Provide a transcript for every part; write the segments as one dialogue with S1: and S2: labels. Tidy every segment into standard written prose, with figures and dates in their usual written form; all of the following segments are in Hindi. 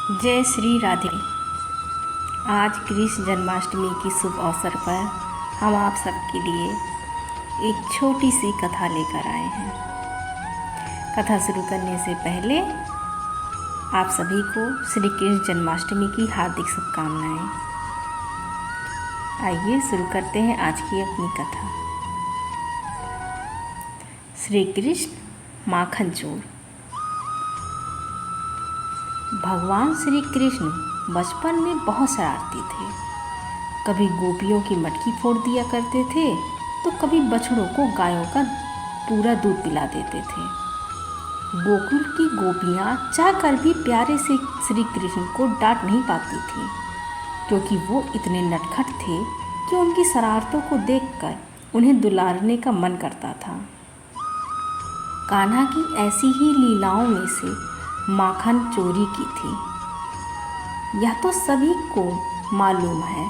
S1: जय श्री राधे। आज कृष्ण जन्माष्टमी की शुभ अवसर पर हम आप सबके लिए एक छोटी सी कथा लेकर आए हैं। कथा शुरू करने से पहले आप सभी को श्री कृष्ण जन्माष्टमी की हार्दिक शुभकामनाएं। आइए शुरू करते हैं आज की अपनी कथा। श्री कृष्ण माखन चोर। भगवान श्री कृष्ण बचपन में बहुत शरारती थे। कभी गोपियों की मटकी फोड़ दिया करते थे तो कभी बछड़ों को गायों का पूरा दूध पिला देते थे। गोकुल की गोपियाँ चाहकर भी प्यारे से श्री कृष्ण को डांट नहीं पाती थी, क्योंकि वो इतने नटखट थे कि उनकी शरारतों को देखकर उन्हें दुलारने का मन करता था। कान्हा की ऐसी ही लीलाओं में से माखन चोरी की थी। यह तो सभी को मालूम है।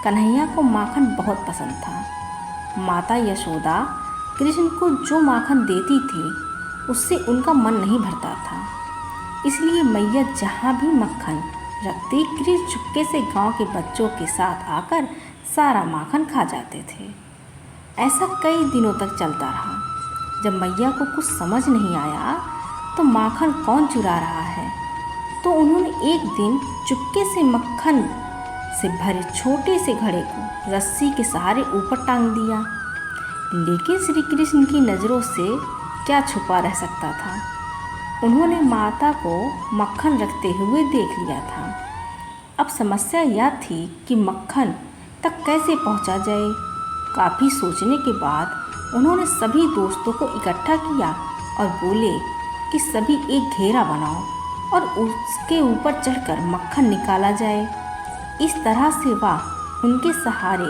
S1: कन्हैया को माखन बहुत पसंद था। माता यशोदा कृष्ण को जो माखन देती थी उससे उनका मन नहीं भरता था, इसलिए मैया जहाँ भी मक्खन रखती कृष्ण चुपके से गांव के बच्चों के साथ आकर सारा माखन खा जाते थे। ऐसा कई दिनों तक चलता रहा। जब मैया को कुछ समझ नहीं आया तो माखन कौन चुरा रहा है, तो उन्होंने एक दिन चुपके से मक्खन से भरे छोटे से घड़े को रस्सी के सहारे ऊपर टांग दिया। लेकिन श्री कृष्ण की नज़रों से क्या छुपा रह सकता था। उन्होंने माता को मक्खन रखते हुए देख लिया था। अब समस्या यह थी कि मक्खन तक कैसे पहुंचा जाए। काफ़ी सोचने के बाद उन्होंने सभी दोस्तों को इकट्ठा किया और बोले कि सभी एक घेरा बनाओ और उसके ऊपर चढ़कर मक्खन निकाला जाए। इस तरह से वह उनके सहारे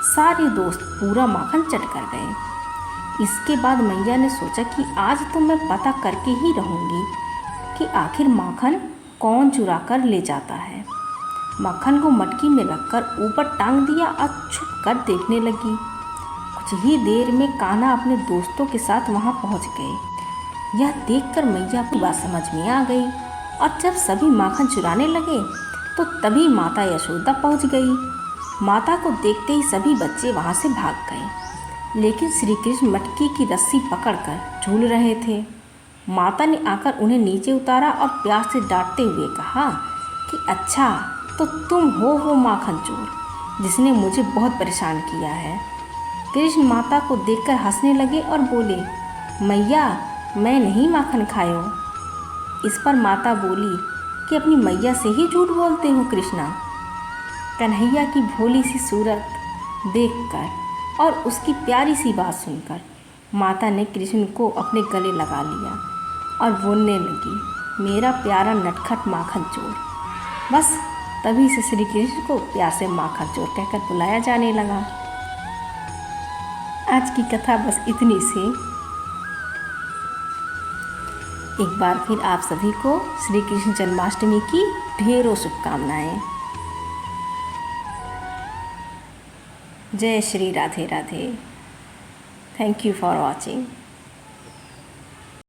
S1: सारे दोस्त पूरा माखन चट कर गए। इसके बाद मैया ने सोचा कि आज तो मैं पता करके ही रहूँगी कि आखिर माखन कौन चुरा कर ले जाता है। मक्खन को मटकी में रखकर ऊपर टांग दिया और छुप कर देखने लगी। कुछ ही देर में कान्हा अपने दोस्तों के साथ वहाँ पहुँच गए। यह देखकर मैया की बात समझ में आ गई और जब सभी माखन चुराने लगे तो तभी माता यशोदा पहुंच गई। माता को देखते ही सभी बच्चे वहां से भाग गए, लेकिन श्री कृष्ण मटकी की रस्सी पकड़कर झूल रहे थे। माता ने आकर उन्हें नीचे उतारा और प्यार से डांटते हुए कहा कि अच्छा तो तुम हो वो माखन चोर जिसने मुझे बहुत परेशान किया है। कृष्ण माता को देखकर हंसने लगे और बोले, मैया मैं नहीं माखन खायो। इस पर माता बोली कि अपनी मैया से ही झूठ बोलते हो कृष्णा। कन्हैया की भोली सी सूरत देखकर और उसकी प्यारी सी बात सुनकर माता ने कृष्ण को अपने गले लगा लिया और बोलने लगी, मेरा प्यारा नटखट माखन चोर। बस तभी से श्री कृष्ण को प्यार से माखन चोर कहकर बुलाया जाने लगा। आज की कथा बस इतनी सी। एक बार फिर आप सभी को श्री कृष्ण जन्माष्टमी की ढेरों शुभकामनाएं। जय Shri Radhe Radhe. Thank you for watching.